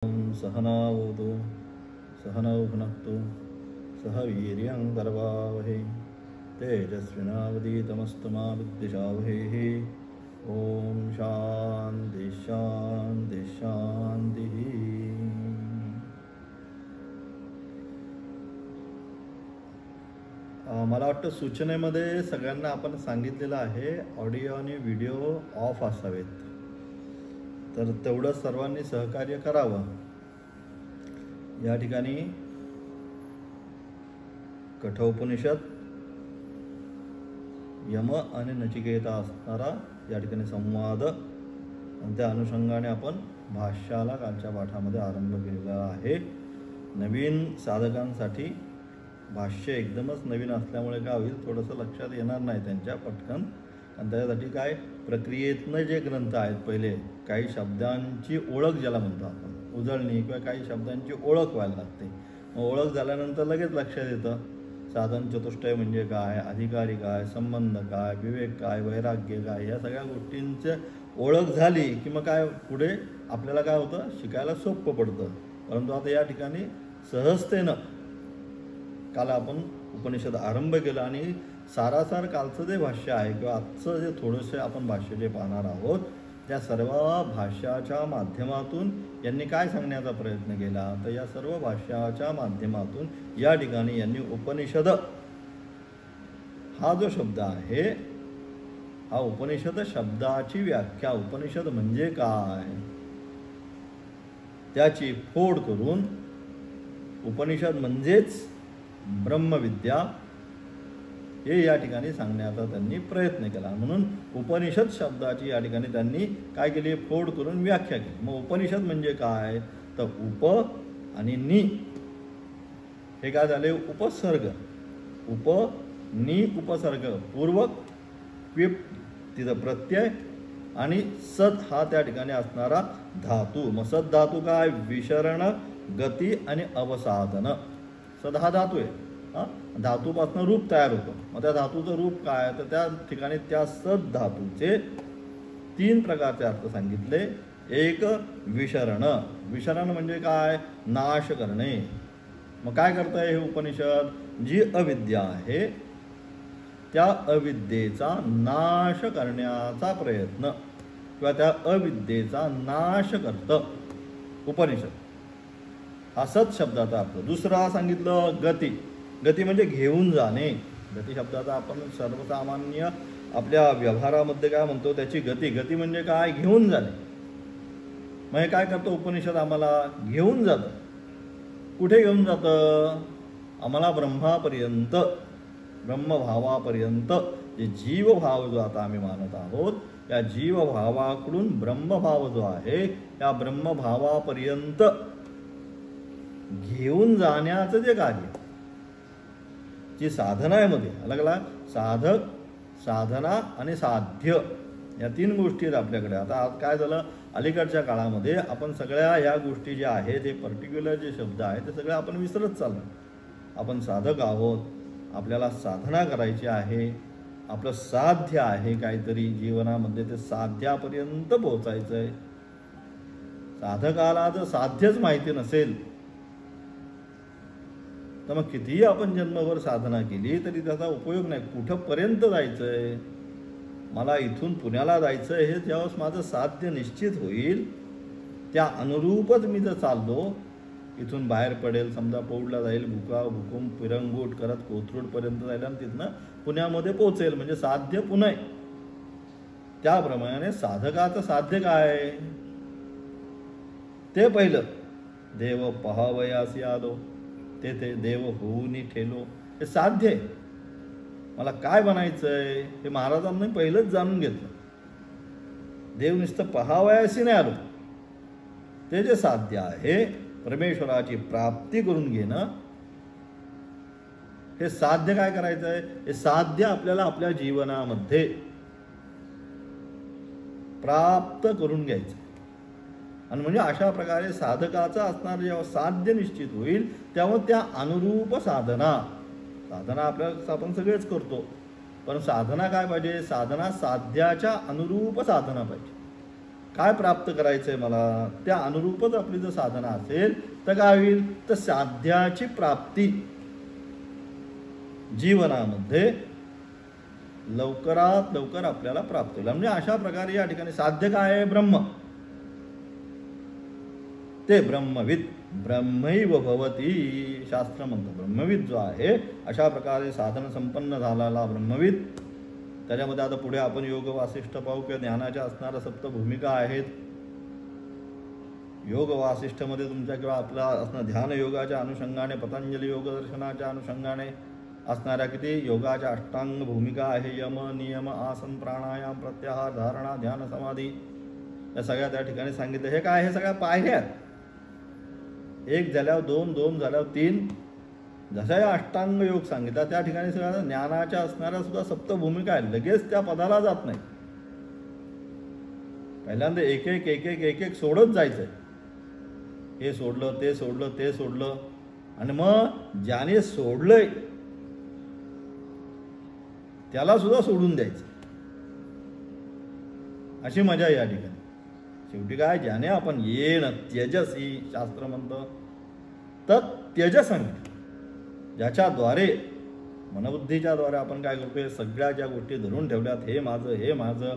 सहनावतु सहनौ भुनक्तु सह वीर्यं करवावहै तेजस्विनावधीतमस्तु मा विद्विषावहैः। ओम शांति शांति शांति। मला वाटतं सूचनेमध्ये सगळ्यांना आपण सांगितलेलं आहे ऑडिओ आणि व्हिडिओ ऑफ असावेत, तर तेवढं सर्वांनी सहकार्य करावं। या ठिकाणी कठोपनिषद यम आणि नचिकेता असणारा या ठिकाणी संवाद आणि त्या अनुषंगाने आपण भाष्याला कालच्या पाठामध्ये आरंभ केलेला आहे। नवीन साधकांसाठी भाष्य एकदमच नवीन असल्यामुळे काय होईल, थोडंसं लक्षात येणार नाही त्यांच्या पटकन, आणि त्यासाठी काय प्रक्रियेतनं जे ग्रंथ आहेत पहिले काही शब्दांची ओळख ज्याला म्हणतो आपण, उजळणी किंवा काही शब्दांची ओळख व्हायला लागते। मग ओळख झाल्यानंतर लगेच लक्षात येतं साधन चतुष्टय म्हणजे काय, अधिकारी काय, संबंध काय, विवेक काय, वैराग्य काय, या सगळ्या गोष्टींची ओळख झाली की मग काय पुढे आपल्याला काय होतं, शिकायला सोपं पडतं। परंतु आता या ठिकाणी सहजतेनं काल आपण उपनिषद आरंभ केला आणि सारासार कालचं जे भाष्य आहे किंवा आजचं जे थोडंसं आपण भाष्य जे पाहणार आहोत त्या सर्व भाष्याच्या माध्यमातून यांनी काय सांगण्याचा प्रयत्न केला, तर या सर्व भाष्याच्या माध्यमातून या ठिकाणी यांनी उपनिषद हा जो शब्द आहे, हा उपनिषद शब्दाची व्याख्या, उपनिषद म्हणजे काय त्याची फोड करून उपनिषद म्हणजेच ब्रह्मविद्या हे या ठिकाणी सांगण्याचा त्यांनी प्रयत्न केला। म्हणून उपनिषद शब्दाची या ठिकाणी त्यांनी काय केली, फोड करून व्याख्या केली। मग उपनिषद म्हणजे काय, तर उप आणि नि हे काय झाले, उपसर्ग, उप नि उपसर्ग पूर्वक क्विप तिथं प्रत्यय आणि सद हा त्या ठिकाणी असणारा धातू। मग सद धातू काय, विशरण, गती आणि अवसाधन। सद हा धातू आहे, धातूपासून रूप तयार होतं। मग त्या धातूचं रूप काय, तर त्या ठिकाणी त्या सद धातूचे तीन प्रकारचे अर्थ सांगितले। एक विशरण, विशरण म्हणजे काय, नाश करणे। मग काय करतंय हे उपनिषद, जी अविद्या आहे त्या अविद्येचा नाश करण्याचा प्रयत्न किंवा त्या अविद्येचा नाश करतं उपनिषद, हा सत शब्दाचा अर्थ। दुसरा सांगितलं गती, गती म्हणजे घेऊन जाणे। गती शब्दाचा आपण सर्वसामान्य आपल्या व्यवहारामध्ये काय म्हणतो, त्याची गती, गती म्हणजे काय, घेऊन जाणे। मग हे काय करतं उपनिषद, आम्हाला घेऊन जातं। कुठे घेऊन जातं, आम्हाला ब्रह्मापर्यंत, ब्रह्मभावापर्यंत। जे जीवभाव जो आता आम्ही मानत आहोत या जीवभावाकडून ब्रह्मभाव जो आहे त्या ब्रह्मभावापर्यंत घेऊन जाण्याचं जे कार्य, जी साधना आहे मध्ये अलग अलग साधक, साधना आणि साध्य या तीन गोष्टी आहेत आपल्याकडे। आता आज काय झालं, अलीकडच्या काळामध्ये आपण सगळ्या या गोष्टी ज्या आहेत, हे पर्टिक्युलर जे शब्द आहेत ते सगळे आपण विसरत चाललो। आपण साधक आहोत, आपल्याला साधना करायची आहे, आपलं साध्य आहे काहीतरी जीवनामध्ये, ते साध्यापर्यंत पोहोचायचं आहे। साधकाला जर साध्यच माहिती नसेल तर मग कितीही आपण जन्मभर साधना केली तरी त्याचा उपयोग नाही। कुठंपर्यंत जायचंय, मला इथून पुण्याला जायचं हे ज्यावेळेस माझं साध्य निश्चित होईल त्या अनुरूपच मी जर चाललो, इथून बाहेर पडेल, समजा पौडला जाईल, भुकुम पिरंगूट करत कोथरूडपर्यंत जाईल आणि तिथनं पुण्यामध्ये पोचेल, म्हणजे साध्य पुणे। त्याप्रमाणे साधकाचं साध्य काय, ते पहिलं देव पहावयासी आलो, ते देव होऊनी ठेलो, हे साध्य आहे। मला काय बनायचंय हे महाराजांनी पहिलंच जाणून घेतलं। देव नुसतं पहावयासी नाही आलो, ते जे साध्य आहे परमेश्वराची प्राप्ती करून घेणं, हे साध्य काय करायचं आहे, हे साध्य आपल्याला आपल्या जीवनामध्ये प्राप्त करून घ्यायचं। आणि म्हणजे अशा प्रकारे साधकाचा असणार जेव्हा साध्य निश्चित होईल तेव्हा त्या अनुरूप साधना, साधना आपल्याला आपण सगळेच करतो, पण साधना काय पाहिजे, साधना साध्याच्या अनुरूप साधना पाहिजे। काय प्राप्त करायचंय मला, त्या अनुरूपच आपली जर साधना असेल तर काय होईल, तर साध्याची प्राप्ती जीवनामध्ये लवकरात लवकर आपल्याला प्राप्त होईल. म्हणजे अशा प्रकारे या ठिकाणी साध्य काय आहे, ब्रह्म, ते ब्रह्मविद, ब्रह्मैव भवती शास्त्र म्हणतो. ब्रह्मविद जो आहे, अशा प्रकारे साधन संपन्न झालेला ब्रह्मविद. त्याच्यामध्ये आता पुढे आपण योग वासिष्ठ पाहू किंवा ज्ञानाच्या असणाऱ्या सप्त भूमिका आहेत. योग वासिष्ठमध्ये तुमच्या किंवा आपला असणं ध्यान योगाच्या अनुषंगाने, पतंजली योग दर्शनाच्या अनुषंगाने असणाऱ्या किती योगाच्या अष्टांग भूमिका आहे. यम, नियम, आसन, प्राणायाम, प्रत्याहार, धारणा, ध्यान, समाधी, या सगळ्या त्या ठिकाणी सांगितलं. हे काय, हे सगळ्या पायऱ्या. एक झाल्यावर दोन, दोन झाल्यावर तीन, जशा या अष्टांग योग सांगितला त्या ठिकाणी सगळ्या ज्ञानाच्या असणाऱ्या सुद्धा सप्त भूमिका आहेत. लगेच त्या पदाला जात नाही, पहिल्यांदा एक एक एक एक एक एक सोडत जायचंय. हे सोडलं, ते सोडलं, ते सोडलं, आणि मग ज्याने सोडलंय त्याला सुद्धा सोडून द्यायचं. अशी मजा या ठिकाणी. शेवटी काय, ज्याने आपण येण त्यजसी शास्त्र म्हणतं, तत् त्यज सांगितलं. ज्याच्याद्वारे मनबुद्धीच्या द्वारे आपण काय करतोय, सगळ्या ज्या गोष्टी धरून ठेवल्यात, हे माझं, हे माझं,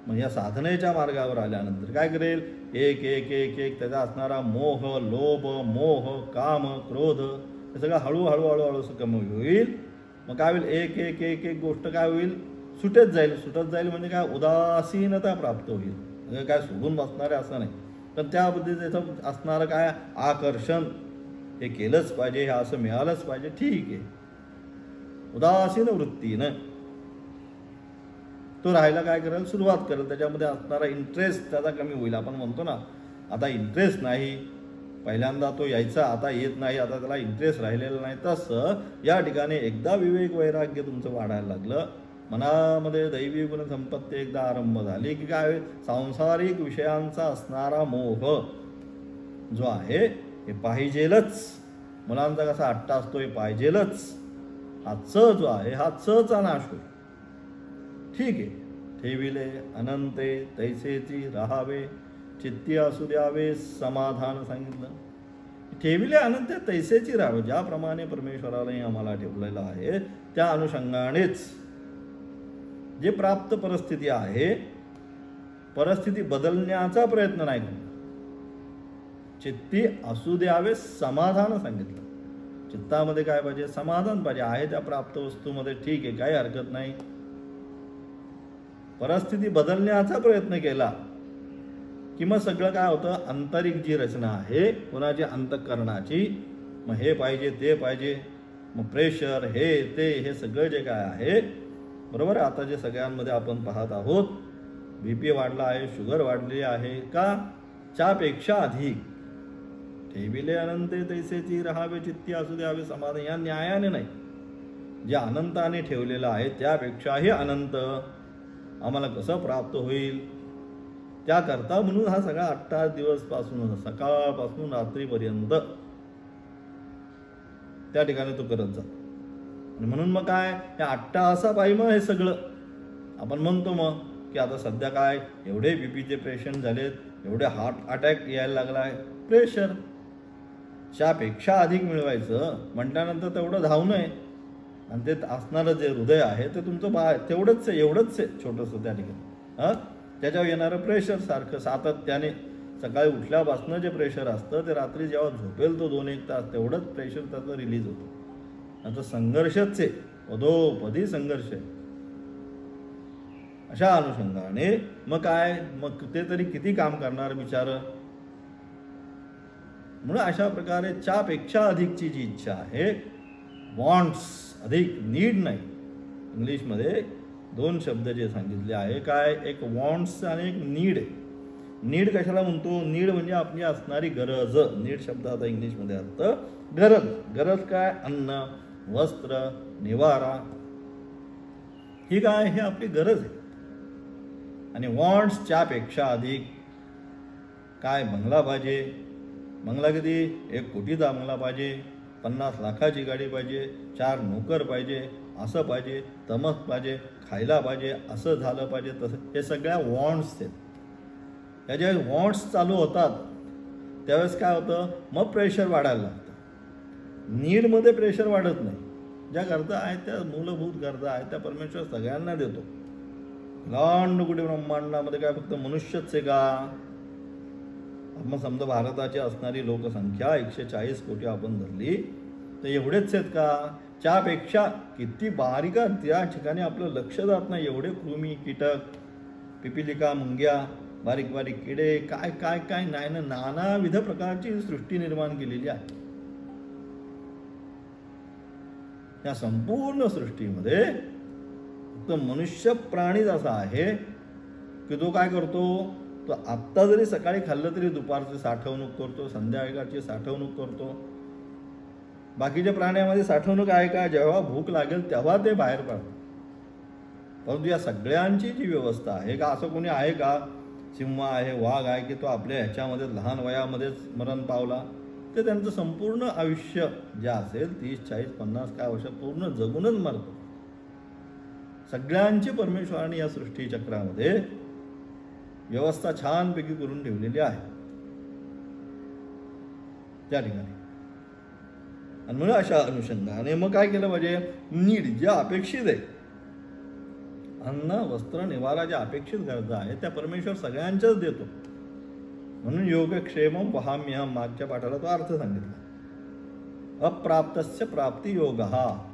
म्हणजे या साधनेच्या मार्गावर आल्यानंतर काय करेल, एक एक एक एक त्याचा असणारा मोह, लोभ, मोह, काम, क्रोध, हे सगळं हळूहळू हळूहळू कमी होईल. मग काय होईल, एक एक एक एक गोष्ट काय होईल, सुटत जाईल. सुटत जाईल म्हणजे काय, उदासीनता प्राप्त होईल. म्हणजे काय सोडून बसणारे असं नाही, पण त्या पद्धतीचं असणारं काय, आकर्षण, हे केलंच पाहिजे, हे असं मिळालंच पाहिजे, ठीक आहे, उदासीन वृत्तीनं तो राहायला काय करेल, सुरुवात करेल. त्याच्यामध्ये असणारा इंटरेस्ट त्याचा कमी होईल. आपण म्हणतो ना, आता इंटरेस्ट नाही, पहिल्यांदा तो यायचा, आता येत नाही, आता त्याला इंटरेस्ट राहिलेला नाही. तसं या ठिकाणी एकदा विवेक वैराग्य तुमचं वाढायला लागलं, मनामध्ये दैवी गुण संपत्ती एकदा आरंभ झाली की काय, सांसारिक विषयांचा असणारा मोह जो आहे हे पाहिजेलच. मुलांचा कसा हट्टा असतो, हे पाहिजेलच. हा च जो आहे, हा चचा नाश होईल. ठीक आहे, ठेविले अनंते तैसेची राहावे, चित्ती असू द्यावे समाधान सांगितलं. ठेविले अनंत तैसेची राहावे, ज्याप्रमाणे परमेश्वराने आम्हाला ठेवलेलं आहे त्या अनुषंगानेच जे प्राप्त परिस्थिती आहे, परिस्थिती बदलण्याचा प्रयत्न नाही करणार. चित्ती असू द्यावे समाधान सांगितलं. चित्तामध्ये काय पाहिजे, समाधान पाहिजे. आहे त्या प्राप्त वस्तूमध्ये ठीक आहे, काही हरकत नाही. परिस्थिती बदलण्याचा प्रयत्न केला की मग सगळं काय होतं, आंतरिक जी रचना आहे कोणाची, अंतःकरणाची, मग हे पाहिजे, ते पाहिजे, मग प्रेशर, हे ते, हे सगळं जे काय आहे, बरोबर आहे. आता जे सगळ्यांमध्ये आपण पाहत आहोत, BP वाढला आहे, शुगर वाढली आहे का, च्यापेक्षा अधिक. ठेविले अनंते तैसेची राहावे, चित्ती असू द्यावे समाधान, या न्यायाने नाही, जे अनंताने ठेवलेलं आहे त्यापेक्षाही अनंत आम्हाला कसं प्राप्त होईल, त्याकरता म्हणून हा सगळा 8 दिवस पासून, सकाळपासून रात्रीपर्यंत त्या ठिकाणी तो करत जा. आणि म्हणून मग काय, हे 8 तासापायी मग हे सगळं आपण म्हणतो मग की आता सध्या काय, एवढे BPचे पेशंट झालेत, एवढे हार्ट अटॅक यायला लागला आहे, प्रेशर च्यापेक्षा अधिक मिळवायचं म्हटल्यानंतर तेवढं धावणं आहे. आणि ते असणारं जे हृदय आहे ते तुमचं तेवढंच आहे, एवढंच आहे छोटंसं त्या ठिकाणी. हां, त्याच्यावर येणारं प्रेशर सारखं सातत्याने, सकाळी उठल्यापासून जे प्रेशर असतं ते रात्री जेव्हा झोपेल तो 2-1 तास, तेवढंच प्रेशर त्याचं रिलीज होतं. आता संघर्षच आहे, अधोपदी संघर्ष आहे. अशा अनुषंगाने मग काय, मग ते तरी किती काम करणार बिचार. म्हणून अशा प्रकारे च्यापेक्षा अधिकची जी इच्छा आहे, वॉन्ट्स अधिक, नीड नाही. इंग्लिशमध्ये 2 शब्द जे सांगितले आहे, काय, एक वॉन्ट्स आणि एक नीड. नीड कशाला म्हणतो, नीड म्हणजे आपली असणारी गरज. नीड शब्द आता इंग्लिशमध्ये अर्थ गरज. गरज काय, अन्न, वस्त्र, निवारा, ही काय, हे आपली गरज आहे. आणि वॉन्ट्स च्यापेक्षा अधिक काय, बंगला पाहिजे. बंगला किती, 1 कोटीचा बंगला पाहिजे, 50 लाखाची गाडी पाहिजे, 4 नोकर पाहिजे, असं पाहिजे, तमक पाहिजे, खायला पाहिजे, असं झालं पाहिजे, तसं, हे सगळ्या वॉन्ट्स आहेत. या ज्या वॉन्ट्स चालू होतात त्यावेळेस काय होतं, मग प्रेशर वाढायला लागतं. नीडमध्ये प्रेशर वाढत नाही. ज्या गरजा आहेत त्या मूलभूत गरजा आहेत त्या परमेश्वर सगळ्यांना देतो. लांड कुठे ब्रह्मांडामध्ये काय फक्त मनुष्यच आहे का? आपण समजा भारताची असणारी लोकसंख्या 140 कोटी आपण धरली तर एवढेच आहेत का? त्यापेक्षा किती बारीका त्या ठिकाणी आपलं लक्ष जात नाही. एवढे कृमी, कीटक, पिपिलिका, मुंग्या, बारीक बारीक किडे, काय काय काय नाही ना, नानाविध प्रकारची सृष्टी निर्माण केलेली आहे. या संपूर्ण सृष्टीमध्ये फक्त मनुष्य प्राणीच असा आहे की तो काय करतो, तो आत्ता जरी सकाळी खाल्लं तरी दुपारची साठवणूक करतो, संध्याकाळची साठवणूक करतो. बाकीच्या प्राण्यामध्ये साठवणूक आहे का? जेव्हा भूक लागेल तेव्हा ते बाहेर पडतात. परंतु या सगळ्यांची जी व्यवस्था आहे का, असं कोणी आहे का, सिंह आहे, वाघ आहे की तो आपल्या ह्याच्यामध्ये लहान वयामध्येच मरण पावला, ते त्यांचं संपूर्ण आयुष्य जे असेल 30, 40, 50 काय वर्ष पूर्ण जगूनच मरतो. सगळ्यांची परमेश्वराने या सृष्टीचक्रामध्ये व्यवस्था छानपैकी करून ठेवलेली आहे त्या ठिकाणी. आणि म्हणून अशा अनुषंगाने मग काय केलं पाहिजे, नीड ज्या अपेक्षित आहे, अन्न, वस्त्र, निवारा ज्या अपेक्षित गरजा आहेत त्या परमेश्वर सगळ्यांच्याच देतो. म्हणून योगक्षेमम वहाम्यहम मागच्या पाठाला तो अर्थ सांगितला. अप्राप्तस्य प्राप्ती योग,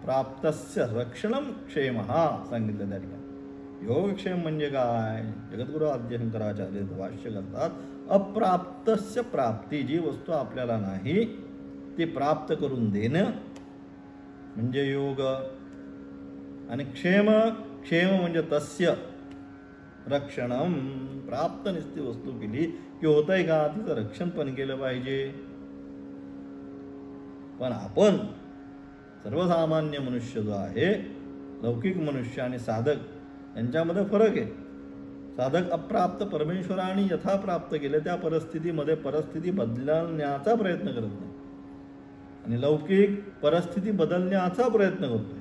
प्राप्तस्य रक्षणम क्षेम सांगितलं त्या ठिकाणी. योगक्षेम म्हणजे काय? जगद्गुरु आद्य शंकराचार्य भाष्य करतात, अप्राप्तस्य प्राप्ती, जी वस्तू आपल्याला नाही ती प्राप्त करून देणं म्हणजे योग. आणि क्षेम म्हणजे तस्य रक्षणम, प्राप्त निस्ती वस्तू केली की होतंय का, तिचं रक्षण पण केलं पाहिजे. पण आपण सर्वसामान्य मनुष्य जो आहे, लौकिक मनुष्य आणि साधक यांच्यामध्ये फरक आहे. साधक अप्राप्त परमेश्वराने यथा प्राप्त केले त्या परिस्थितीमध्ये परिस्थिती बदलण्याचा प्रयत्न करत नाही, आणि लौकिक परिस्थिती बदलण्याचा प्रयत्न करतोय.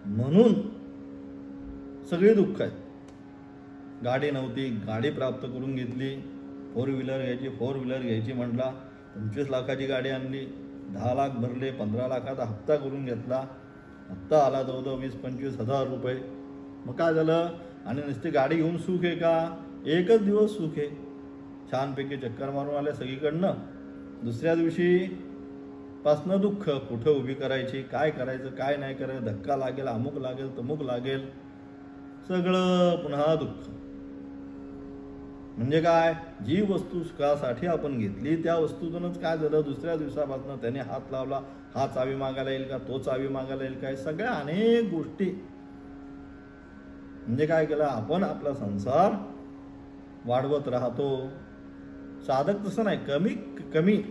म्हणून सगळी दुःख आहेत. गाडी नव्हती, गाडी प्राप्त करून घेतली. 4 व्हीलर घ्यायची, 4 व्हीलर घ्यायची म्हटला, 25 लाखाची गाडी आणली, 10 लाख भरले, 15 लाखाचा हप्ता करून घेतला. हप्ता आला जवळजवळ 20-25 हजार रुपये. मग काय झालं? आणि नुसती गाडी घेऊन सुख आहे का? एकच दिवस सुख आहे, छानपैकी चक्कर मारून आले सगळीकडनं. दुसऱ्या दिवशी पासनं दुःख, कुठं उभी करायची, काय करायचं, काय नाही करायचं, धक्का लागेल, अमुक लागेल, तमुक लागेल, सगळं पुन्हा दुःख. म्हणजे काय? जी वस्तू सुखासाठी आपण घेतली त्या वस्तूतूनच काय झालं, दुसऱ्या दिवसापासून त्याने हात लावला, हा चावी मागायला येईल का, तो चावी मागायला येईल काय, सगळ्या अनेक गोष्टी. म्हणजे काय केलं, आपण आपला संसार वाढवत राहतो. साधक तसं नाही, कमी कमी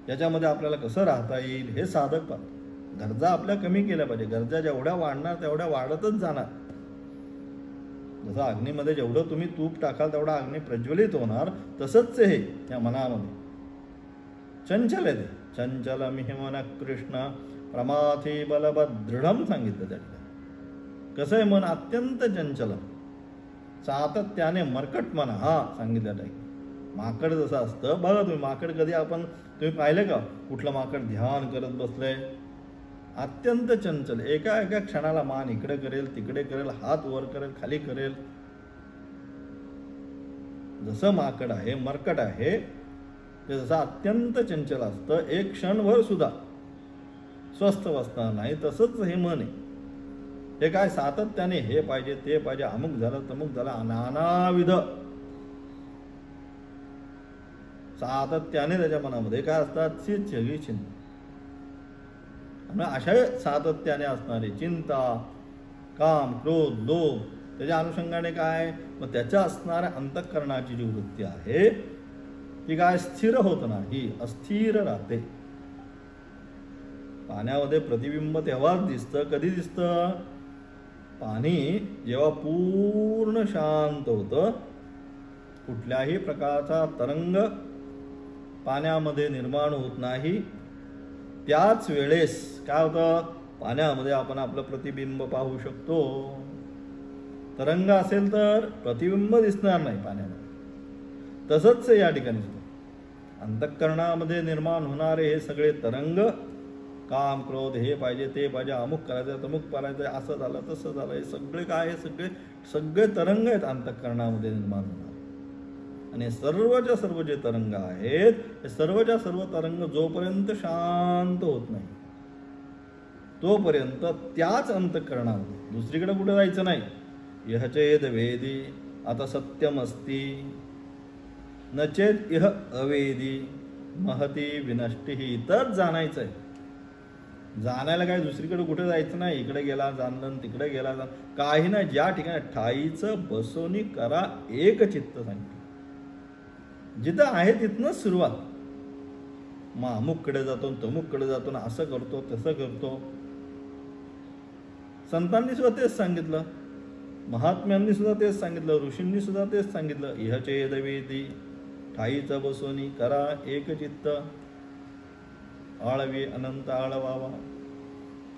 याच्यामध्ये आपल्याला कसं राहता येईल हे साधक पाहतो. गरजा आपल्या कमी केल्या पाहिजे. गरजा जेवढ्या वाढणार तेवढ्या वाढतच जाणार. जसं अग्नीमध्ये जेवढं तुम्ही तूप टाकाल तेवढा अग्नी प्रज्वलित होणार, तसंच हे या मनामध्ये चंचल आहे. ते चंचल मिहिमन कृष्ण प्रमाथी बलभदृढम सांगितलं त्या ठिकाणी. कसं आहे मन? अत्यंत चंचल, सातत्याने मरकट मन सांगितलं आहे. माकड जसं असतं बघा तुम्ही, माकड कधी तुम्ही पाहिलं का? कुठलं माकड ध्यान करत बसलंय? अत्यंत चंचल, एका एका क्षणाला मान इकडे करेल, तिकडे करेल, हात वर करेल, खाली करेल. जसं माकड आहे, मरकट आहे, ते जसं अत्यंत चंचल असतं, एक क्षणभर सुद्धा स्वस्थ बसणार नाही, तसंच हे मन आहे. हे काय? सातत्याने हे पाहिजे, ते पाहिजे, अमुक झालं, तमुक झालं, नानाविध सातत्याने त्याच्या मनामध्ये काय असतात? सगळी चिंता. अशा सातत्याने असणारी चिंता, काम, क्रोध, लोभ, त्याच्या अनुषंगाने काय? मग त्याच्या असणाऱ्या अंतःकरणाची जी वृत्ती आहे ती काय? स्थिर होत नाही, अस्थिर राहते. पाण्यामध्ये प्रतिबिंब तेव्हाच दिसतं. कधी दिसतं? पाणी जेव्हा पूर्ण शांत होतं, कुठल्याही प्रकारचा तरंग पाण्यामध्ये निर्माण होत नाही, त्याच वेळेस काय होतं? पाण्यामध्ये आपण आपलं प्रतिबिंब पाहू शकतो. तरंग असेल तर प्रतिबिंब दिसणार नाही पाण्यामध्ये. तसंच या ठिकाणी सुद्धा अंतःकरणामध्ये निर्माण होणारे हे सगळे तरंग, काम क्रोध, हे पाहिजे ते पाहिजे, अमुक करायचं तमुक करायचं, असं झालं तसं झालं, हे सगळे काय, हे सगळे सगळे तरंग आहेत अंतःकरणामध्ये निर्माण होणार. आणि सर्वच्या सर्व जे तरंग आहेत हे सर्वच्या सर्व तरंग जोपर्यंत शांत होत नाही तोपर्यंत त्याच अंतःकरणामध्ये दुसरीकडे कुठे जायचं नाही. यह चेद वेदी आता सत्यमस्ती न चेत इह अवेदी महती विनष्टी. इथंच जाणायचं आहे. जाण्याला काय दुसरीकडे कुठे जायचं नाही. इकडे गेला जाणलं, तिकडे गेला जाणलं, काही नाही. ज्या ठिकाणी ठाईचं बसवणी करा एक चित्त सांगितलं. जिथं आहे तिथनंच सुरुवात. मग अमुककडे जातो तमुककडे जातो, असं करतो तसं करतो. संतांनी सुद्धा तेच सांगितलं, महात्म्यांनी सुद्धा तेच सांगितलं, ऋषींनी सुद्धा तेच सांगितलं. इह चेद वेदी ठाईचं बसवणी करा एक चित्त आळवी अनंत आळवावा.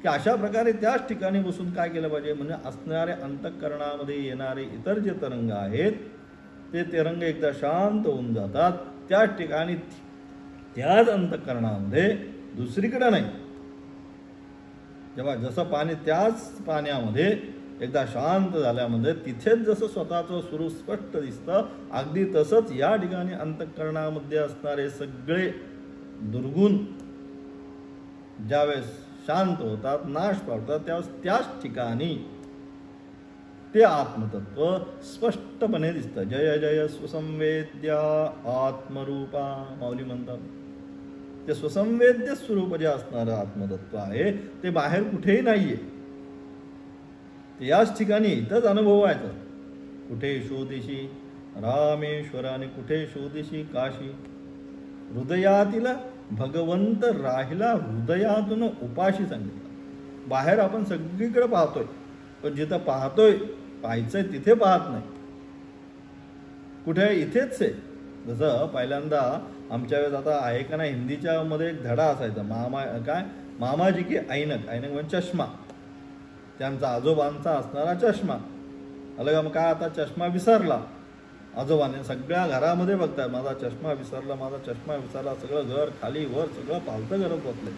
की अशा प्रकारे त्याच ठिकाणी बसून काय केलं पाहिजे, म्हणजे असणाऱ्या अंतःकरणामध्ये येणारे इतर जे तरंग आहेत ते तरंग एकदा शांत होऊन जातात. त्याच ठिकाणी त्याच अंतःकरणामध्ये दुसरीकडे नाही. जेव्हा जसं पाणी त्याच पाण्यामध्ये एकदा शांत झाल्यामध्ये तिथेच जसं स्वतःचं स्वरूप स्पष्ट दिसतं, अगदी तसंच या ठिकाणी अंतःकरणामध्ये असणारे सगळे दुर्गुण ज्यावेळेस शांत होतात, नाश पावतात, त्यावेळेस त्याच ठिकाणी ते आत्मतत्व स्पष्टपणे दिसतं. जय जय सुसंवेद्या आत्मरूपा. माऊली म्हणतात ते सुसंवेद्य स्वरूप जे असणारं आत्मतत्व आहे ते बाहेर कुठेही नाहीये. ते याच ठिकाणी इथंच अनुभवायचं. कुठे शोधिशी रामेश्वर आणि कुठे शोधिशी काशी. हृदयातील भगवंत राहिला हृदयातून उपाशी सांगितलं. बाहेर आपण सगळीकडे पाहतोय, पण जिथं पाहतोय पाहायचंय तिथे पाहत नाही. कुठे इथेच आहे. जसं पहिल्यांदा आमच्या वेळेस आता आहे का नाही हिंदीच्या मध्ये एक धडा असायचा, मामाजी की ऐनक. ऐनक म्हणजे चष्मा, त्यांचा आजोबांचा असणारा चष्मा. अलग मग काय आता चष्मा विसरला आजोबाने. सगळ्या घरामध्ये बघतात माझा चष्मा विसरला, माझा चष्मा विसरला. सगळं घर खाली वर सगळं पालतं करत बसले.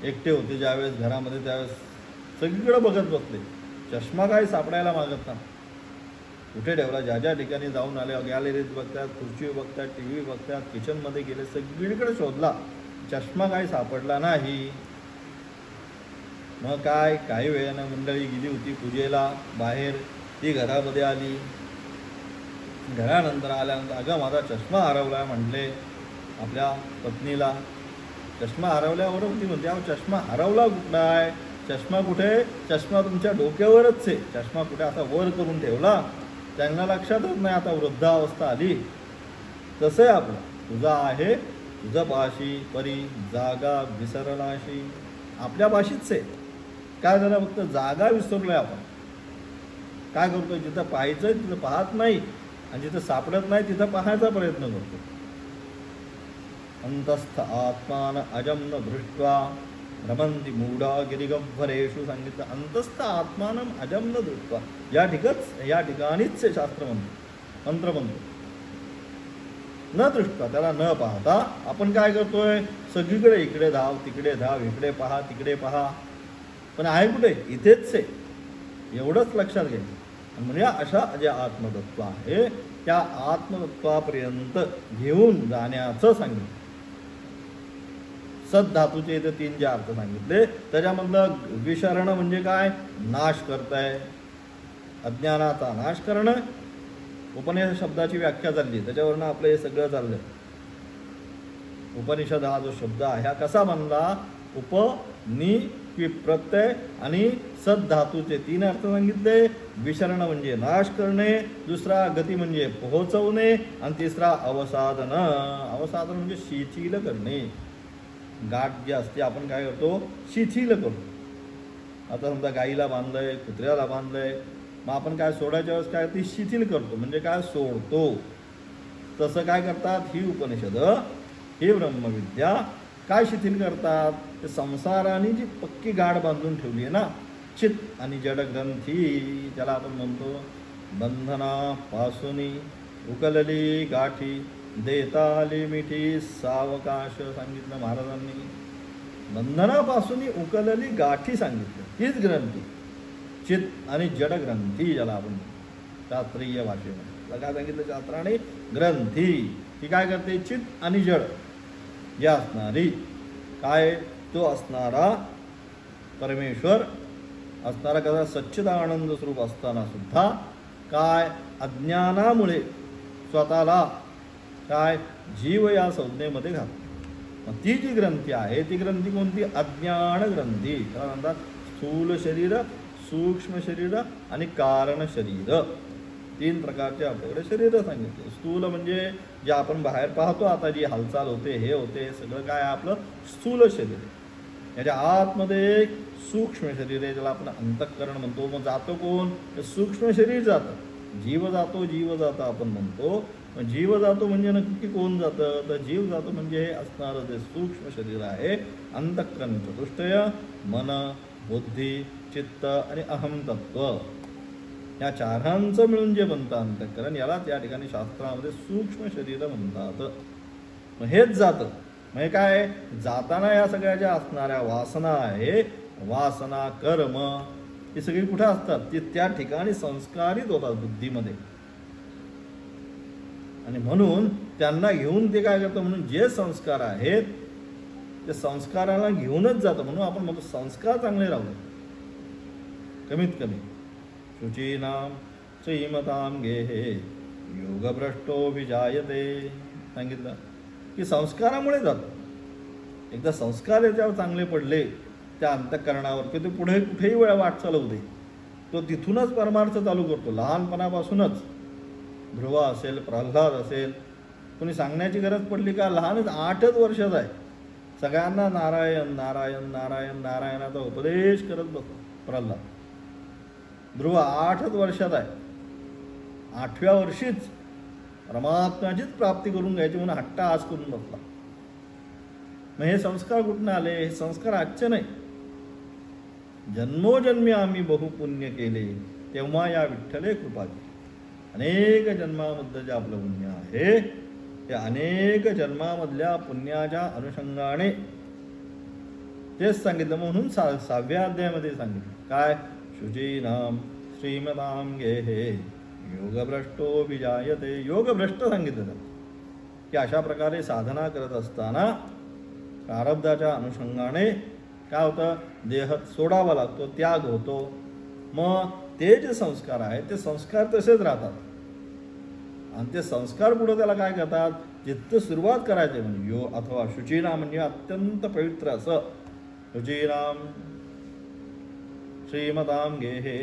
एकटे होते ज्यावेळेस घरामध्ये त्यावेळेस सगळीकडे बघत बसले. चष्मा काही सापडायला मागत ना. कुठे ठेवला, ज्या ज्या ठिकाणी जाऊन आले गॅलरीत बघतात, खुर्ची बघतात, टी व्ही बघतात, किचनमध्ये गेले, सगळीकडे शोधला, चष्मा काही सापडला नाही. मग काय, काही वेळानं मंडळी गेली होती पूजेला बाहेर, ती घरामध्ये आली. घरानंतर आल्यानंतर अगं माझा चष्मा हरवला म्हटले आपल्या पत्नीला. चष्मा हरवल्यावर ती म्हणते अहो चष्मा हरवला कुठला आहे, चष्मा कुठे, चष्मा तुमच्या डोक्यावरच आहे. चष्मा कुठे असा वर करून ठेवला, त्यांना लक्षातच नाही. आता वृद्धावस्था आली. तसं आहे आपलं, तुझा आहे तुझं पाशी परी जागा विसरलाशी. आपल्या पाशीच आहे. काय झालं, फक्त जागा विसरलोय आपण. काय करतोय, जिथं पाहायचंय तिथं पाहत नाही, आणि जिथं सापडत नाही तिथं पाहायचा प्रयत्न करतो. अंतस्थ आत्मान अजम न दृष्ट्वा रमंती मूढा गिरिगंभरेषु सांगितलं. अंतस्थ आत्मानम अजम न दृष्ट्वा. या ठिकाणीच शास्त्र म्हणतो, मंत्र म्हणतो. न दृष्ट्वा, त्याला न पाहता आपण काय करतोय, सगळीकडे इकडे धाव तिकडे धाव, इकडे पहा तिकडे पहा, पण आहे कुठे, इथेच आहे. एवढंच लक्षात घ्यायचं. म्हणजे अशा जे आत्मतत्व आहे त्या आत्मतत्वापर्यंत घेऊन जाण्याचं सांगितलं. सद्धातूचे इथे 3 जे अर्थ सांगितले. त्याच्यामधलं विशरण म्हणजे काय, नाश करताय, अज्ञानाचा नाश करणं. उपनिषद शब्दाची व्याख्या झाली, त्याच्यावरनं आपलं हे सगळं चाललंय. उपनिषद हा जो शब्द आहे हा कसा बनला, उप नि की प्रत्यय आणि सद्धातूचे 3 अर्थ सांगितले. विशरण म्हणजे नाश करणे, दुसरा गती म्हणजे पोहोचवणे, आणि तिसरा अवसाधन. अवसाधन म्हणजे शिथिल करणे. गाठ जी असते आपण काय करतो, शिथिल करतो. आता समजा गाईला बांधलंय, कुत्र्याला बांधलंय, मग आपण काय सोडायच्या वेळेस काय ती शिथिल करतो, म्हणजे काय सोडतो. तसं काय करतात ही उपनिषद, ही ब्रह्मविद्या काय शिथिल करतात, ते संसाराने जी पक्की गाठ बांधून ठेवली आहे ना, चित्त आणि जड ग्रंथी, ज्याला आपण म्हणतो बंधनापासून उकलली गाठी, देता आली मिठी सावकाश सांगितलं महाराजांनी. बंधनापासून उकलली गाठी सांगितलं, हीच ग्रंथी चित्त आणि जड ग्रंथी ज्याला आपण शास्त्रीय भाषेमध्ये काय सांगितलं शास्त्राने. ग्रंथी ही काय करते, चित्त आणि जड या असणारी, काय तो असणारा परमेश्वर असणारा कसा सच्चिदानंद स्वरूप असताना सुद्धा काय अज्ञानामुळे स्वतःला काय जीव या संज्ञेमध्ये घालतो. मग ती जी ग्रंथी आहे ती ग्रंथी कोणती, अज्ञान ग्रंथी. त्याला म्हणतात स्थूल शरीर, सूक्ष्म शरीर आणि कारण शरीर. तीन प्रकारचे आपल्याकडे शरीर सांगितले. स्थूल म्हणजे जे आपण बाहेर पाहतो, आता जी हालचाल होते, हे होते, हे सगळं काय आपलं स्थूल शरीर. याच्या आतमध्ये एक सूक्ष्म शरीर आहे, ज्याला आपण अंतःकरण म्हणतो. मग जातो कोण, सूक्ष्म शरीर जातं. जीव जातो, जीव जातं आपण म्हणतो. मग जीव जातो म्हणजे नक्की कोण जातं, तर जीव जातो म्हणजे हे असणारं जे सूक्ष्म शरीर आहे, अंतःकरण चतुष्टय, मन, बुद्धी, चित्त आणि अहम तत्व, या चारांचं मिळून जे बनतं अंतःकरण, याला त्या ठिकाणी शास्त्रामध्ये सूक्ष्म शरीर म्हणतात. मग हेच जातं. म्हणजे काय, जाताना या सगळ्या ज्या असणाऱ्या वासना आहे, वासना कर्म, ही सगळी कुठे असतात, ती त्या ठिकाणी संस्कारित होतात बुद्धीमध्ये. आणि म्हणून त्यांना घेऊन ते काय करतं, म्हणून जे संस्कार आहेत ते संस्काराला घेऊनच जातं. म्हणून आपण म्हणतो संस्कार चांगले राहू कमीत कमी. शुचीनाम श्रीमताम गेहे योगभ्रष्टो विजायते सांगितलं की संस्कारामुळे जातं. एकदा संस्कार याच्यावर चांगले पडले त्या अंतःकरणावर की ते पुढे कुठेही वेळा वाट चालवू दे, तो तिथूनच परमार्थ चालू करतो. लहानपणापासूनच ध्रुव असेल, प्रल्हाद असेल, कोणी सांगण्याची गरज पडली का, लहानच 8च वर्षाचा आहे, सगळ्यांना नारायण नारायण नारायण नारायणाचा उपदेश करत बसतो प्रल्हाद. ध्रुव 8च वर्षात आहे, 8व्या वर्षीच परमात्म्याचीच प्राप्ती करून घ्यायची म्हणून हट्टा आज करून बसला. मग हे संस्कार कुठून आले, हे संस्कार आजचे नाही. जन्मोजन्मी आम्ही बहुपुण्य केले तेव्हा या विठ्ठले कृपा केली. अनेक जन्मामध्ये जे आपलं पुण्य आहे ते अनेक जन्मामधल्या पुण्याच्या अनुषंगाने तेच सांगितलं. म्हणून 6व्या अध्यायामध्ये सांगितलं काय, शुचीनाम श्रीमताम गेहे योगभ्रष्टो विजायते. योगभ्रष्ट सांगितलं की अशा प्रकारे साधना करत असताना प्रारब्धाच्या अनुषंगाने काय होतं, देह सोडावा लागतो, त्याग होतो. मग ते जे संस्कार आहेत ते संस्कार तसेच राहतात. आणि ते संस्कार पुढे त्याला काय करतात, जिथं सुरुवात करायची म्हणजे यो अथवा शुचीनाम म्हणजे अत्यंत पवित्र असं शुचीनाम श्रीमताम गेहे,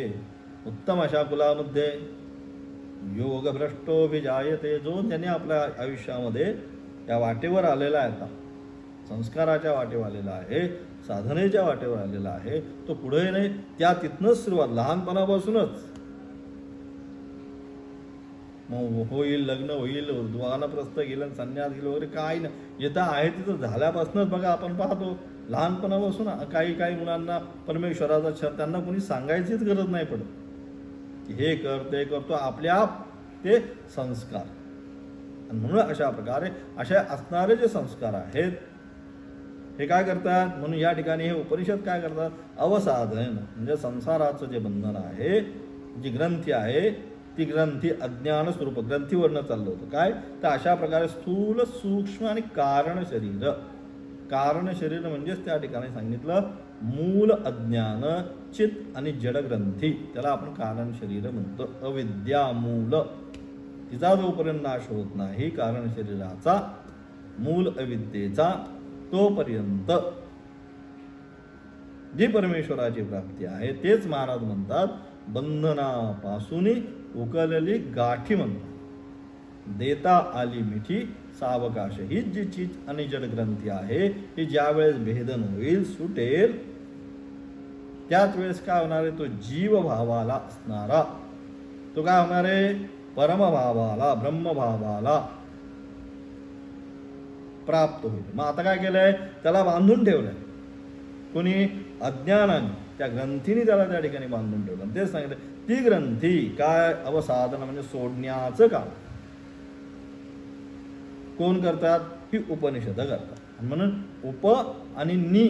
उत्तम अशा कुलामध्ये योगभ्रष्टो विजायते. जो त्याने आपल्या आयुष्यामध्ये या वाटेवर आलेला आहे, आता संस्काराच्या वाटेवर आलेला आहे, साधनेच्या वाटेवर आलेला आहे, तो पुढे नाही, त्या तिथनंच सुरुवात लहानपणापासूनच. मग होईल, लग्न होईल, वानप्रस्थ गेलं, संन्यास गेलं वगैरे काय नाही, जिथं आहे तिथं झाल्यापासूनच बघा आपण पाहतो लहानपणापासून काही काही मुलांना परमेश्वराचा त्यांना कोणी सांगायचीच गरज नाही पडत, हे कर ते करतो, आपल्या आप ते संस्कार. आणि म्हणून अशा प्रकारे अशा असणारे जे संस्कार आहेत हे काय करतात, म्हणून या ठिकाणी हे उपनिषद काय करतात, अवसाधन म्हणजे संसाराचं जे बंधन आहे, जी ग्रंथी आहे ती ग्रंथी अज्ञान स्वरूप ग्रंथीवरनं चाललं होतं. काय तर अशा प्रकारे स्थूल, सूक्ष्म आणि कारण शरीर. कारण शरीर म्हणजेच त्या ठिकाणी सांगितलं मूल अज्ञान, चित्त आणि जड ग्रंथी, त्याला आपण कारण शरीर म्हणतो. अविद्या मूल, तिचा जोपर्यंत नाश होत नाही कारण शरीराचा, मूल अविद्येचा, तोपर्यंत जी परमेश्वराची प्राप्ती आहे तेच महाराज म्हणतात बंधनापासून उकलली गाठी म्हणतात. देता आली मिठी सावकाश. ही जी चीज आणि जड ग्रंथी आहे ही ज्या वेळेस भेदन होईल, सुटेल, त्याच वेळेस काय होणार आहे, तो जीवभावाला असणारा तो काय होणार आहे, परमभावाला, ब्रह्मभावाला प्राप्त होईल. मग आता काय केलंय, त्याला बांधून ठेवलंय कोणी, अज्ञानाने. त्या ग्रंथीने त्याला त्या ठिकाणी बांधून ठेवलं. तेच सांगितलं, ती ग्रंथी काय अवसाधन म्हणजे सोडण्याचं काम कोण करतात? ही उपनिषद करतात. म्हणून उप आणि नि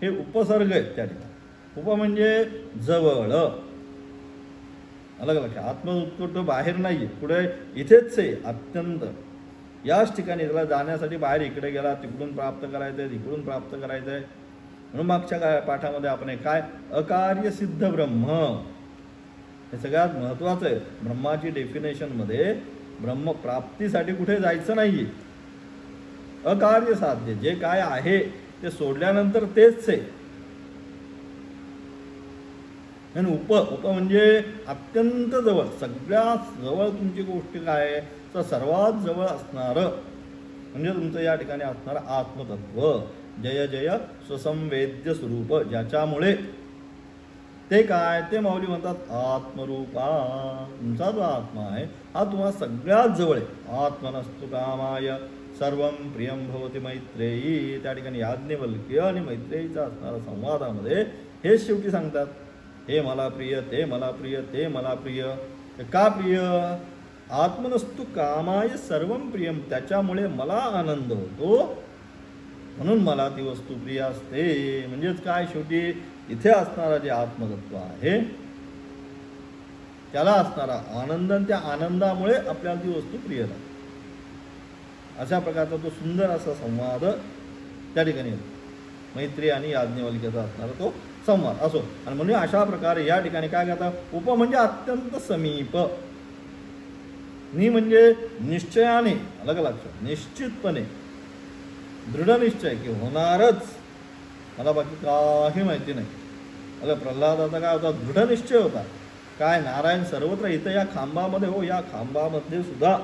हे उपसर्ग आहेत त्या ठिकाणी. उप म्हणजे जवळ, अलग लक्षात. आत्मोत्कट बाहेर नाही, पुढे इथेच आहे अत्यंत. याच ठिकाणी त्याला जाण्यासाठी बाहेर इकडे गेला, तिकडून प्राप्त करायचं आहे, तिकडून प्राप्त करायचं आहे. म्हणून मागच्या काय पाठामध्ये आपण काय अकार्य सिद्ध ब्रह्म हे सगळ्यात महत्त्वाचं आहे. ब्रह्माची डेफिनेशनमध्ये ब्रह्म प्राप्तीसाठी कुठे जायचं नाही, अकार्य साध्य जे काय आहे ते सोडल्यानंतर तेच आहे. आणि उप म्हणजे अत्यंत जवळ, सगळ्यात जवळ तुमची गोष्ट काय आहे तर सर्वात जवळ असणारं म्हणजे तुमचं या ठिकाणी असणारं आत्मतत्व. जय जय स्वसंवेद्य स्वरूप, ज्याच्यामुळे ते काय ते माऊली म्हणतात आत्मरूपा. तुमचा जो आत्मा आहे हा तुम्हाला सगळ्यात जवळ आहे. आत्मनस्तु कामाय सर्वं प्रियं भवति मैत्रेयी. त्या ठिकाणी याज्ञवल्क्य आणि मैत्रेयीचा असणारा संवादामध्ये हेच शेवटी सांगतात, हे मला प्रिय, ते मला प्रिय, ते मला प्रिय. का प्रिय? आत्मनस्तु कामाय सर्वं प्रियम, त्याच्यामुळे मला आनंद होतो म्हणून मला ती वस्तू प्रिय असते. म्हणजेच काय, शेवटी इथे असणारा जे आत्मतत्व आहे त्याला असणारा आनंद आणि त्या आनंदामुळे आपल्याला ती वस्तू प्रिय लागते. अशा प्रकारचा तो सुंदर असा संवाद त्या ठिकाणी मैत्री आणि याज्ञवल्क्याचा असणारा तो संवाद असो. आणि म्हणून अशा प्रकारे या ठिकाणी काय करतात, उप म्हणजे अत्यंत समीप, नि म्हणजे निश्चयाने, अलग लक्षात, निश्चितपणे दृढ निश्चय की होणारच, मला बाकी काही माहिती नाही. अगं प्रल्हादाचा काय होता, दृढ निश्चय होता. काय नारायण सर्वत्र, इथं या खांबामध्ये, हो या खांबामध्ये सुद्धा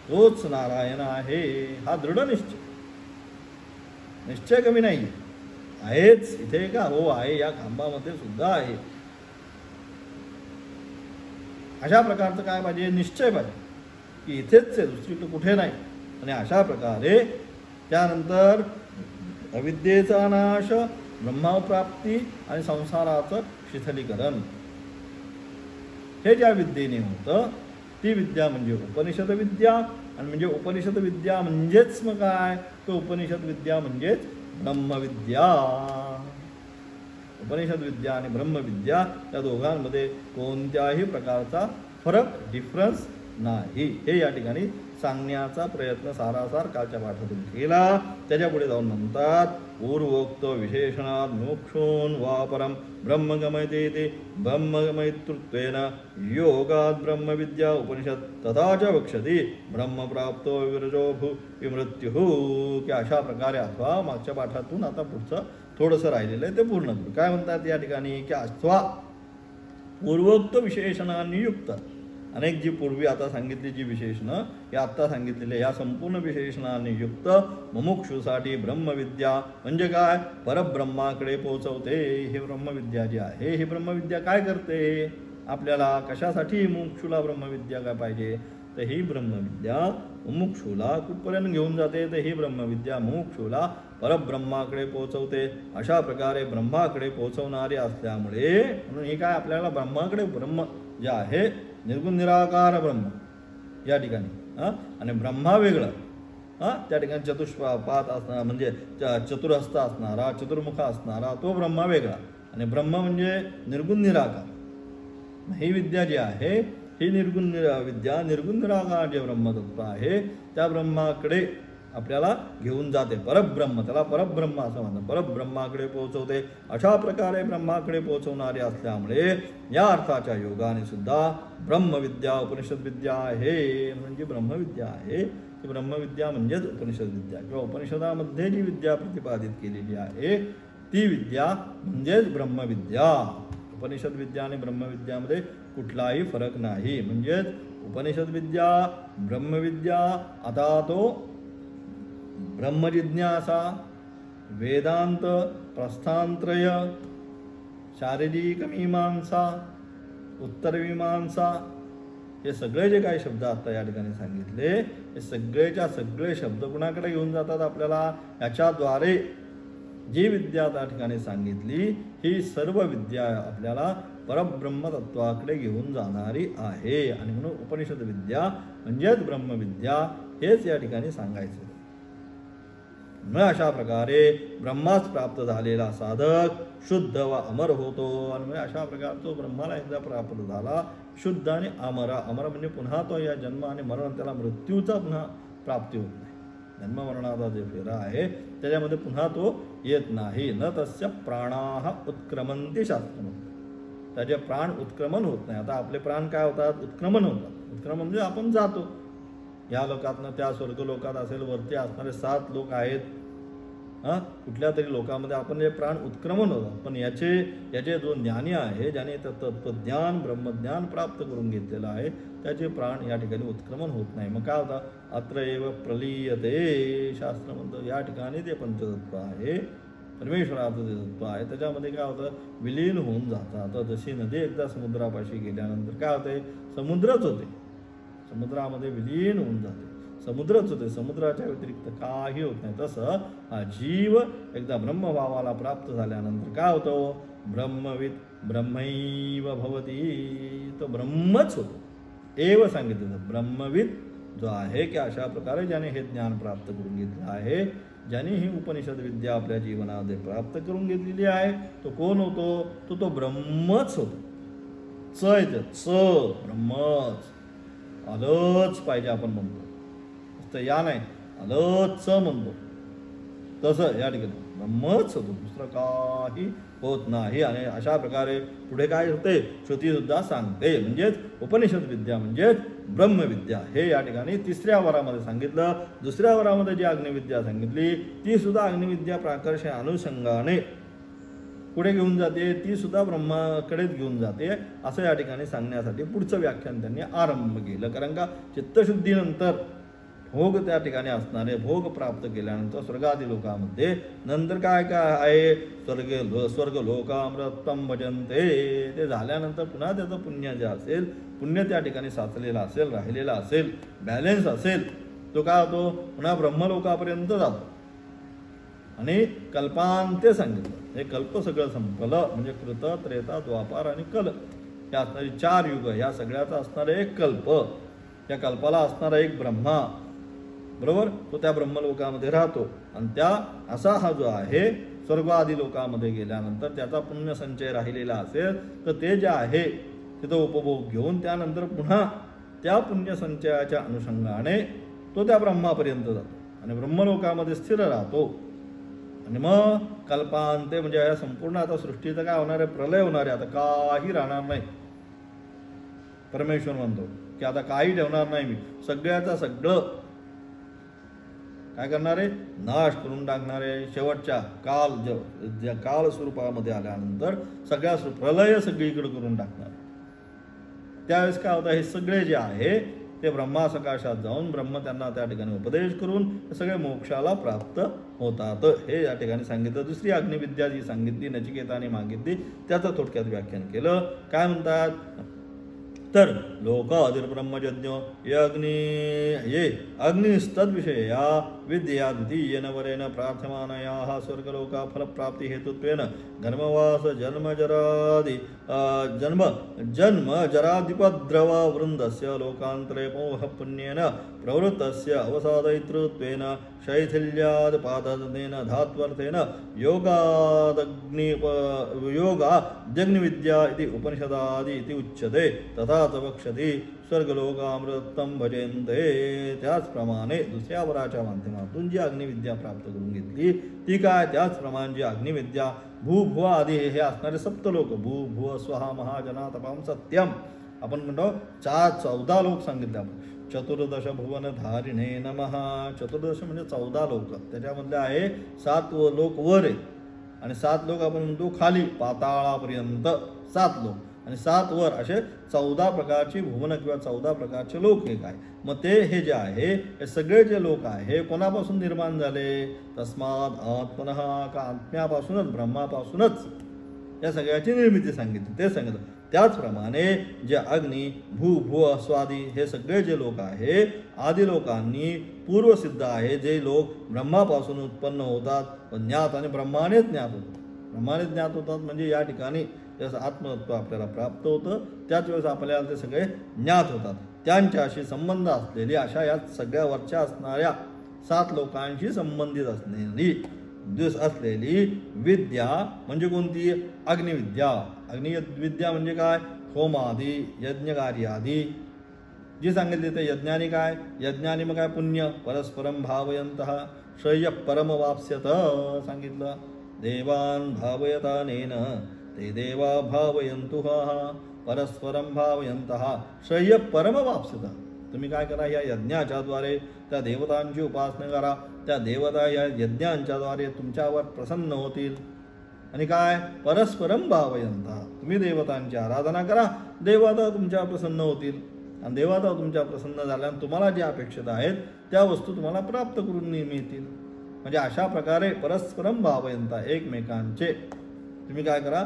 तोच नारायण आहे, हा दृढ निश्चय. निश्चय कमी नाही आहेच इथे का, हो आहे या खांबामध्ये सुद्धा आहे. अशा प्रकारचं काय पाहिजे, निश्चय पाहिजे की इथेच आहे, दुसरीकडे कुठे नाही. आणि अशा प्रकारे त्यानंतर अविद्येचा नाश, ब्रह्मप्राप्ती आणि संसाराचं शिथिलीकरण हे ज्या विद्येने होतं ती विद्या म्हणजे उपनिषद विद्या. आणि म्हणजे उपनिषद विद्या म्हणजेच मग काय, तो उपनिषद विद्या म्हणजेच ब्रह्मविद्या. उपनिषद विद्या आणि ब्रह्मविद्या या दोघांमध्ये कोणत्याही प्रकारचा फरक, डिफरन्स नाही, हे या ठिकाणी सांगण्याचा प्रयत्न सारासार कालच्या पाठातून केला. त्याच्या पुढे जाऊन म्हणतात, पूर्वोक्त विशेषणात मोक्षोन वापरम ब्रह्मगमयते ब्रह्मगमयतृत्वेन योगात ब्रह्मविद्या उपनिषद तथा च वक्षति ब्रह्मप्राप्तो विरजो भू विमृत्युः. की अशा प्रकारे, अथवा मागच्या पाठातून आता पुढचं थोडंसं राहिलेलं आहे ते पूर्ण करू. काय म्हणतात या ठिकाणी की अथवा पूर्वोक्त विशेषणांनी युक्त, अनेक जी पूर्वी आता सांगितली जी विशेषणं या आत्ता सांगितलेले या संपूर्ण विशेषणांनी युक्त मुमुक्षूसाठी ब्रह्मविद्या म्हणजे काय, परब्रह्माकडे पोहोचवते. हे ब्रह्मविद्या जी आहे, ही ब्रह्मविद्या काय करते आपल्याला, कशासाठी मुमुक्षूला ब्रह्मविद्या काय पाहिजे, तर ही ब्रह्मविद्या मुमुक्षूला कुठपर्यंत घेऊन जाते, तर ही ब्रह्मविद्या मुमुक्षूला परब्रह्माकडे पोहोचवते. अशा प्रकारे ब्रह्माकडे पोहोचवणारी असल्यामुळे म्हणून ही काय आपल्याला ब्रह्माकडे, ब्रह्म जे आहे निर्गुण निराकार ब्रह्म या ठिकाणी आणि ब्रह्मा वेगळं त्या ठिकाणी चतुष्पाद असणारा म्हणजे चतुरहस्त असणारा, चतुर्मुख असणारा तो ब्रह्मा वेगळा. आणि ब्रह्म म्हणजे निर्गुण निराकार. ही विद्या जी आहे ही निर्गुण विद्या, निर्गुण निराकार जे ब्रह्मतत्व आहे त्या ब्रह्माकडे आपल्याला घेऊन जाते. परब्रह्म, त्याला परब्रह्म असं म्हणतात, परब्रह्माकडे पोहोचवते. अशा प्रकारे ब्रह्माकडे पोहोचवणारे असल्यामुळे या अर्थाच्या योगाने सुद्धा ब्रह्मविद्या उपनिषद विद्या आहे. म्हणजे ब्रह्मविद्या आहे ती ब्रह्मविद्या म्हणजेच उपनिषद विद्या, किंवा उपनिषदामध्ये जी विद्या प्रतिपादित केलेली आहे ती विद्या म्हणजेच ब्रह्मविद्या. उपनिषद विद्या आणि ब्रह्मविद्यामध्ये कुठलाही फरक नाही. म्हणजेच उपनिषद विद्या, ब्रह्मविद्या, आता तो ब्रह्मजिज्ञासा, वेदांत, प्रस्थानत्रय, शारीरिक मीमांसा, उत्तरमीमांसा, हे सगळे जे काही शब्द आता या ठिकाणी सांगितले हे सगळेच्या सगळे शब्द कुणाकडे घेऊन जातात आपल्याला, याच्याद्वारे जी विद्या त्या ठिकाणी सांगितली ही सर्व विद्या आपल्याला परब्रह्म तत्वाकडे घेऊन जाणारी आहे. आणि म्हणून उपनिषद विद्या म्हणजेच ब्रह्मविद्या हेच या ठिकाणी सांगायचे. मग अशा प्रकारे ब्रह्माच प्राप्त झालेला साधक शुद्ध व अमर होतो. आणि अशा प्रकारे तो ब्रह्माला एकदा प्राप्त झाला शुद्ध आणि अमर. अमर म्हणजे पुन्हा तो या जन्म आणि मरण त्याला मृत्यूचा पुन्हा प्राप्ती होत नाही. जन्म मरणाचा जे फेरा आहे त्याच्यामध्ये पुन्हा तो येत नाही. न तस्य प्राणाः उत्क्रमन्ति शास्त्रम. त्याचे प्राण उत्क्रमण होत नाही. आता आपले प्राण काय होतात? उत्क्रमण होतात. उत्क्रमण म्हणजे आपण जातो या लोकातनं त्या स्वर्ग लोकात असेल, वरती असणारे 7 लोक आहेत. कुठल्या तरी लोकामध्ये आपण जे प्राण उत्क्रमण होतात. पण याचे जो ज्ञानी आहे ज्याने तत्त्वज्ञान ब्रह्मज्ञान प्राप्त करून घेतलेलं आहे त्याचे प्राण या ठिकाणी उत्क्रमण होत नाही. मग काय होता? अत्र एव प्रलीयते. शास्त्र म्हणतं या ठिकाणी ते पंचतत्व आहे परमेश्वराचं जे तत्व आहे त्याच्यामध्ये काय होतं? विलीन होऊन जातं. आता जशी नदी एकदा समुद्रापाशी गेल्यानंतर काय होते? समुद्रच होते. समुद्रामध्ये विलीन होऊन जाते. समुद्रच होते. समुद्राच्या व्यतिरिक्त काही होत नाही. तसं हा जीव एकदा ब्रह्मभावाला प्राप्त झाल्यानंतर काय होतं? ब्रह्मविद ब्रह्मैव भवती. तो ब्रह्मच होतो. एव सांगितलं ब्रह्मविद जो आहे की अशा प्रकारे ज्याने हे ज्ञान प्राप्त करून घेतलं आहे, ज्याने ही उपनिषद विद्या आपल्या जीवनामध्ये प्राप्त करून घेतलेली आहे तो कोण होतो? तो ब्रह्मच होतो. ब्रह्मच आलंच पाहिजे आपण म्हणतो. तर या नाही आलंच म्हणतो तसं या ठिकाणी ब्रह्मच होतो. दुसरं काही होत नाही. आणि अशा प्रकारे पुढे काय होते? श्रुती सुद्धा सांगते. म्हणजेच उपनिषद विद्या म्हणजेच ब्रह्मविद्या हे या ठिकाणी 3ऱ्या वरामध्ये सांगितलं. 2ऱ्या वरामध्ये जी अग्निविद्या सांगितली ती सुद्धा अग्निविद्या प्राकर्षण अनुषंगाने पुढे घेऊन जाते. ती सुद्धा ब्रह्माकडेच घेऊन जाते असं या ठिकाणी सांगण्यासाठी पुढचं व्याख्यान त्यांनी आरंभ केलं. कारण का चित्तशुद्धीनंतर भोग त्या ठिकाणी असणारे भोग प्राप्त केल्यानंतर स्वर्गादी लोकांमध्ये नंतर काय काय आहे? स्वर्ग लोकामृतम भजन्ते. ते झाल्यानंतर पुन्हा त्याचं पुण्य जे असेल पुण्य त्या ठिकाणी साचलेला असेल राहिलेला असेल बॅलेन्स असेल तो काय होतो? पुन्हा ब्रह्मलोकापर्यंत जातो. आणि कल्पांते सांगितलं हे कल्प सगळं संपलं म्हणजे कृत त्रेता द्वापार आणि कल या असणारी 4 युग या सगळ्याचा असणारा एक कल्प. त्या कल्पाला असणारा एक ब्रह्मा बरोबर तो त्या ब्रह्मलोकामध्ये राहतो. आणि त्या असा हा जो आहे स्वर्ग आदी लोकांमध्ये गेल्यानंतर त्याचा पुण्य संचय राहिलेला असेल तर ते जे आहे तिथं उपभोग घेऊन त्यानंतर पुन्हा त्या पुण्य संचयाच्या अनुषंगाने तो त्या ब्रह्मापर्यंत जातो आणि ब्रह्मलोकामध्ये स्थिर राहतो. आणि मग कल्पांते म्हणजे या संपूर्ण आता सृष्टीचं काय होणार आहे? प्रलय होणार आहे. आता काही राहणार नाही. परमेश्वर म्हणतो की आता काही ठेवणार नाही मी. सगळ्याचा सगळं काय करणारे? नाश करून टाकणारे. शेवटच्या ज्या काल स्वरूपामध्ये आल्यानंतर सगळ्या प्रलय सगळीकडे करून टाकणार. त्यावेळेस काय होतं? हे सगळे जे आहे ते ब्रह्मासकाशात जाऊन ब्रह्म त्यांना त्या ठिकाणी उपदेश करून सगळे मोक्षाला प्राप्त होतात. हे या ठिकाणी सांगितलं. 2री अग्निविद्या जी सांगितली नचिकेताने मागितली त्याचं थोडक्यात व्याख्यान केलं. काय म्हणतात? तर लोकादिर्ब्रह्मजज्ञ ये अग्निस्तद्विषया विद्या द्वितीयेन वरेण प्रार्थमानयाः स्वर्गलोका फलप्राप्ति हेतुत्वेन धर्मवास जन्म जरादिपद्रव वृन्दस्य लोकान्तरे मोह पुण्येन प्रवृत्तस्य अवसादयितृत्वेन शैथिल्यादपादनेन धात्वर्थेन योगादग्निविद्या इति उपनिषदादि इति उच्यते तथा च वक्षति स्वर्गलोकामृतम भजेन्ते. त्याचप्रमाणे 2ऱ्या वराच्या माध्यमातून जी अग्निविद्या प्राप्त करून घेतली ती काय? त्याचप्रमाणे जी अग्निविद्या भूभुव आदी हे असणारे 7 लोक भूभुव स्वहा महाजना तपाम सत्यम आपण म्हणतो 14 लोक सांगितले आपण. 14 भुवन धारिणे नमः. 14 म्हणजे 14 लोक. त्याच्यामधले आहे 7 लोक वर आहे आणि 7 लोक आपण म्हणतो खाली पाताळापर्यंत 7 लोक आणि 7 वर असे 14 प्रकारची भुवन किंवा 14 प्रकारचे लोक हे काय. मग ते हे जे आहे हे सगळे जे लोक आहे कोणापासून निर्माण झाले? तस्माद आत्मनः का आत्म्यापासूनच ब्रह्मापासूनच या सगळ्याची निर्मिती सांगितली. ते सांगितलं त्याचप्रमाणे जे अग्नी, भू, भुव, स्वादी हे सगळे जे लोक आहे, आदी लोकांनी पूर्वसिद्ध आहे, जे लोक ब्रह्मापासून उत्पन्न होतात, पण ज्ञात आणि ब्रह्माने ज्ञात होतात. ब्रह्माने ज्ञात होतात म्हणजे या ठिकाणी जसं आत्मतत्व आपल्याला प्राप्त होतं, त्याच वेळेस आपल्याला ते सगळे ज्ञात होतात. त्यांच्याशी संबंध असलेली अशा या सगळ्या वरच्या असणाऱ्या 7 लोकांशी संबंधित असलेली विद्या म्हणजे कोणती? अग्निविद्या. अग्निविद्या म्हणजे काय? होमादी, यज्ञकार्य आदी जी सांगितली ते यज्ञानी काय? यज्ञानी मग काय? पुण्य. परस्परम भावयंतः श्रेय परम वाप्स्यत सांगितलं. देवान भावयतानेन ते देवा भावयन्तु परस्परम भावयंतः श्रेय परम वाप्स्यत. तुम्ही काय करा? या यज्ञाच्या द्वारे त्या देवतांची उपासना करा. त्या देवता या यज्ञांच्याद्वारे तुमच्यावर प्रसन्न होतील. आणि काय? परस्परम भावयंतः. तुम्ही देवतांची आराधना करा, देवता तुमच्या प्रसन्न होतील. आणि देवता तुमच्या प्रसन्न झाल्यानं तुम्हाला जे अपेक्षित आहेत त्या वस्तू तुम्हाला प्राप्त करून मिळतील. म्हणजे अशा प्रकारे परस्परम भावयंतः एकमेकांचे तुम्ही काय करा?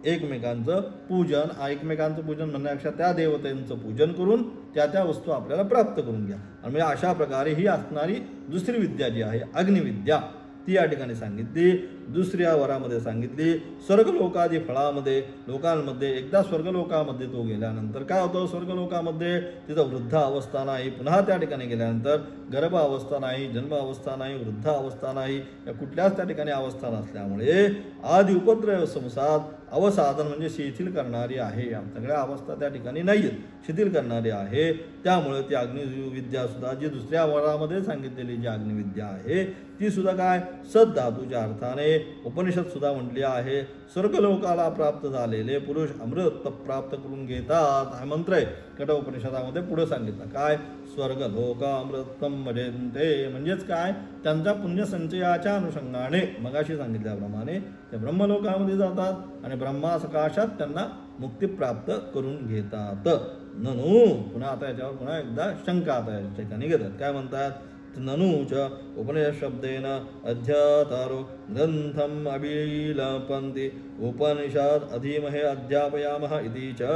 एकमेकांचं पूजन. एकमेकांचं पूजन म्हणण्यापेक्षा त्या देवतेचं पूजन करून त्या वस्तू आपल्याला प्राप्त करून घ्या. आणि म्हणजे अशा प्रकारे ही असणारी दुसरी विद्या जी आहे अग्निविद्या ती या ठिकाणी सांगितली. दुसऱ्या वरामध्ये सांगितली स्वर्गलोकादी फळामध्ये लोकांमध्ये. एकदा स्वर्गलोकामध्ये तो गेल्यानंतर काय होतं? स्वर्गलोकामध्ये तिथं वृद्ध अवस्था नाही. पुन्हा त्या ठिकाणी गेल्यानंतर गर्भ अवस्था नाही, जन्म अवस्था नाही, वृद्ध अवस्था नाही, या कुठल्याच त्या ठिकाणी अवस्था नसल्यामुळे आदि उपद्रव संसार अवसाधन म्हणजे शिथिल करणारी आहे. या सगळ्या अवस्था त्या ठिकाणी नाही आहेत, शिथिल करणारी आहे. त्यामुळे ती अग्निविद्या सुद्धा जी दुसऱ्या वरामध्ये सांगितलेली जी अग्निविद्या आहे ती सुद्धा काय? सद्धातूच्या अर्थाने उपनिषद सुद्धा म्हटली आहे. स्वर्गलोकाला प्राप्त झालेले पुरुष अमृत प्राप्त करून घेतात हा मंत्र आहे. कठोपनिषदामध्ये पुढे सांगितलं काय? स्वर्गलोक अमृतम भजन्ते. म्हणजेच काय? त्यांच्या पुण्यसंचयाच्या अनुषंगाने मगाशी सांगितल्याप्रमाणे ते ब्रह्मलोकामध्ये जातात आणि ब्रह्मासकाशात त्यांना मुक्ती प्राप्त करून घेतात. ननु पुन्हा आता याच्यावर पुन्हा एकदा शंका आता या ठिकाणी घेतात. काय म्हणतात? ननुच उपनिषद शब्देन अध्यातारो ग्रंथम अभिलपन्ति उपनिषद अधीमहे अध्यापयामः इति च.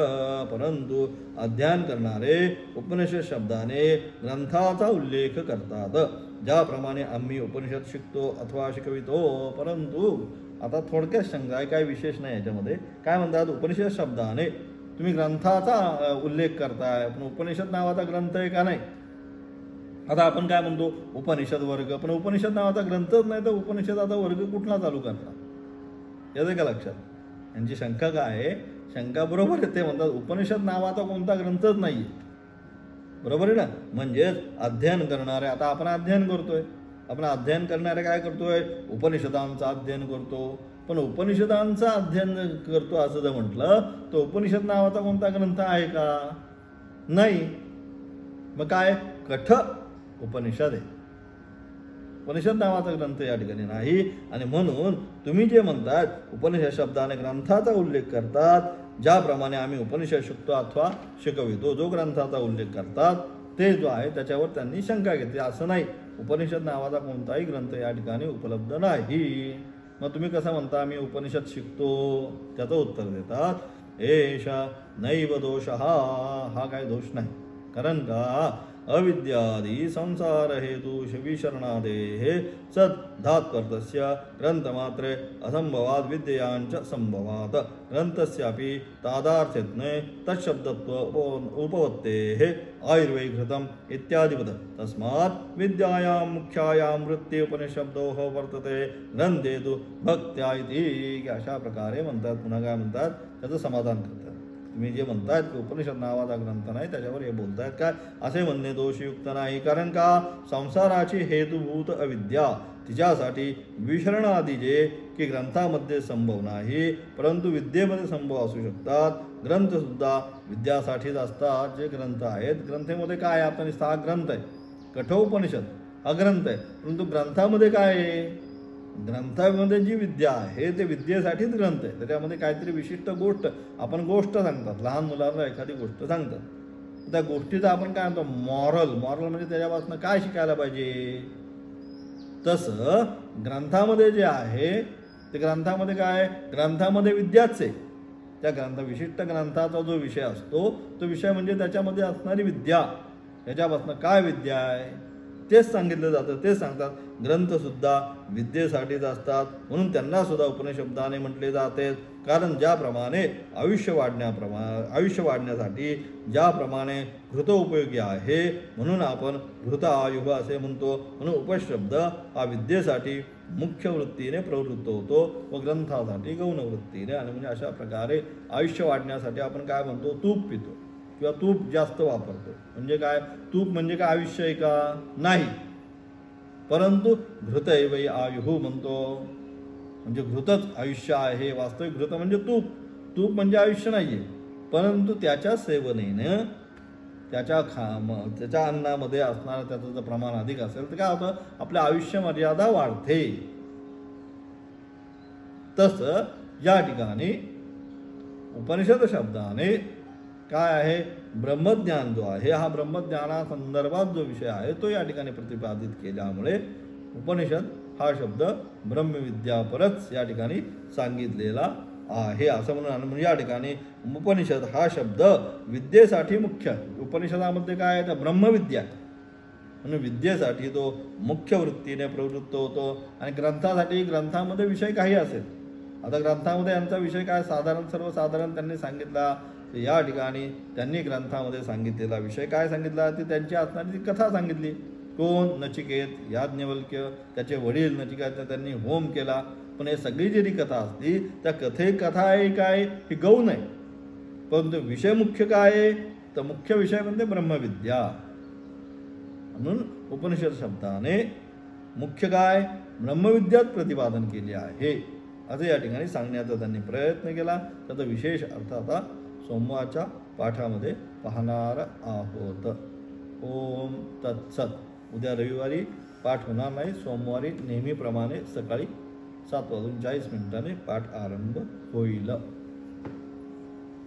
परंतु अध्ययन करणारे उपनिषद शब्दाने ग्रंथाचा उल्लेख करतात. ज्याप्रमाणे आम्ही उपनिषद शिकतो अथवा शिकवितो. परंतु आता थोडक्यात शंका आहे, काय विशेष नाही याच्यामध्ये. काय म्हणतात? उपनिषद शब्दाने तुम्ही ग्रंथाचा उल्लेख करताय, पण उपनिषद नावाचा ग्रंथ आहे का नाही? आता आपण काय म्हणतो? उपनिषद वर्ग. पण उपनिषद नावाचा ग्रंथच नाही तर उपनिषदाचा वर्ग कुठला चालू करता? येते का लक्षात? यांची शंका काय आहे? शंका बरोबर आहे. ते म्हणतात उपनिषद नावाचा कोणता ग्रंथच नाही. बरोबर आहे ना? म्हणजेच अध्ययन करणारे. आता आपण अध्ययन करतोय. आपण अध्ययन करणारे काय करतोय? उपनिषदांचं अध्ययन करतो. पण उपनिषदांचं अध्ययन करतो असं जर म्हटलं तर उपनिषद नावाचा कोणता ग्रंथ आहे का? नाही. मग काय? कठ उपनिषद आहे. उपनिषद नावाचा ग्रंथ या ठिकाणी नाही. आणि म्हणून तुम्ही जे म्हणतात उपनिषद शब्दाने ग्रंथाचा उल्लेख करतात, ज्याप्रमाणे आम्ही उपनिषद शिकतो अथवा शिकवितो, जो ग्रंथाचा उल्लेख करतात ते जो आहे त्याच्यावर त्यांनी शंका घेतली. असं नाही, उपनिषद नावाचा कोणताही ग्रंथ या ठिकाणी उपलब्ध नाही. मग तुम्ही कसं म्हणता आम्ही उपनिषद शिकतो? त्याचं उत्तर देतात एष नैव दोष. हा काय दोष नाही. कारण का? अविद्यादी संसार हेतु विशरणादेः सद्धात्कर्तस्य ग्रंथमात्रे असंभवाद विद्यांच संभवात ग्रंथस्यापि तादार्थ्यत्ने तत्शब्दत्व उपपत्तेः आयुर्वैघृतम् इत्यादिवद. तस्मात् विद्यायां मुख्यायां वृत्ति उपनिषब्दोः वर्तते ग्रंथे तु भक्त्या इति. अशा प्रकारे म्हणतात. पुन्हा काय म्हणतात? त्याचं समाधान करतात. तुम्ही जे म्हणतायत की उपनिषद नावाचा ग्रंथ नाही त्याच्यावर हे बोलतायत काय? असे म्हणणे दोषयुक्त नाही. कारण का? संसाराची हेतुभूत अविद्या तिच्यासाठी विशरणादी जे की ग्रंथामध्ये संभव नाही, परंतु विद्येमध्ये संभव असू शकतात. ग्रंथसुद्धा विद्यासाठीच असतात. जे ग्रंथ आहेत ग्रंथेमध्ये काय आहे? आता नुसता हा ग्रंथ आहे, कठोपनिषद हा ग्रंथ आहे, परंतु ग्रंथामध्ये काय आहे? ग्रंथामध्ये जी विद्या आहे ते विद्येसाठीच ग्रंथ आहे. त्याच्यामध्ये काहीतरी विशिष्ट गोष्ट आपण गोष्ट सांगतात. लहान मुलांना एखादी गोष्ट सांगतात, त्या गोष्टीचा आपण काय म्हणतो? मॉरल म्हणजे त्याच्यापासून काय शिकायला पाहिजे. तसं ग्रंथामध्ये जे आहे ते ग्रंथामध्ये काय? ग्रंथामध्ये विद्याच आहे. त्या विशिष्ट ग्रंथाचा जो विषय असतो तो विषय म्हणजे त्याच्यामध्ये असणारी विद्या, त्याच्यापासून काय विद्या आहे तेच सांगितलं जातं. तेच सांगतात ग्रंथसुद्धा विद्येसाठीच असतात, म्हणून त्यांना सुद्धा उपनिषब्दाने म्हटले जाते. कारण ज्याप्रमाणे आयुष्य वाढण्यासाठी ज्याप्रमाणे घृत उपयोगी आहे, म्हणून आपण घृत आयुः असे म्हणतो. म्हणून उपशब्द हा विद्येसाठी मुख्य वृत्तीने प्रवृत्त होतो व ग्रंथासाठी गौण वृत्तीने. आणि म्हणजे अशा प्रकारे आयुष्य वाढण्यासाठी आपण काय म्हणतो, तूप पितो किंवा तूप जास्त वापरतो. म्हणजे काय, तूप म्हणजे काय आयुष्य आहे का, नाही, परंतु घृतैव आयुः म्हणतो, म्हणजे घृतच आयुष्य आहे. वास्तविक घृत म्हणजे तूप म्हणजे आयुष्य नाही आहे, परंतु त्याच्या सेवनेने त्याच्या अन्नामध्ये असणारं त्याचं जर प्रमाण अधिक असेल तर काय होतं, आपल्या आयुष्य मर्यादा वाढते. तसं या ठिकाणी उपनिषद शब्दाने काय आहे, ब्रह्मज्ञान जो आहे, हा ब्रह्मज्ञानासंदर्भात जो विषय आहे तो या ठिकाणी प्रतिपादित केल्यामुळे उपनिषद हा शब्द ब्रह्मविद्यापरच या ठिकाणी सांगितलेला आहे असं म्हणून. म्हणजे या ठिकाणी उपनिषद हा शब्द विद्येसाठी मुख्य, उपनिषदामध्ये काय आहे तर ब्रह्मविद्या, म्हणून विद्येसाठी तो मुख्य वृत्तीने प्रवृत्त होतो. आणि ग्रंथामध्ये विषय काही असेल, आता ग्रंथामध्ये यांचा विषय काय सर्वसाधारण त्यांनी सांगितला. या ठिकाणी त्यांनी ग्रंथामध्ये सांगितलेला विषय काय सांगितला, ती त्यांची असणारी कथा सांगितली. कोण, नचिकेत, याज्ञवल्क्य, त्याचे वडील नचिकेत, त्यांनी होम केला. पण हे सगळी जरी कथा असली त्या कथा आहे काय, ही गौण आहे, परंतु विषय मुख्य काय आहे तर मुख्य विषय म्हणजे ब्रह्मविद्या. म्हणून उपनिषद शब्दाने मुख्य काय, ब्रह्मविद्यात प्रतिपादन केले आहे असं या ठिकाणी सांगण्याचा त्यांनी प्रयत्न केला. त्याचा विशेष अर्थ आता सोमवारच्या पाठामध्ये पाहणार आहोत. ओम तत्सत. उद्या रविवारी पाठ होणार नाही, सोमवारी नेहमीप्रमाणे सकाळी 7:40 पाठ आरंभ होईल.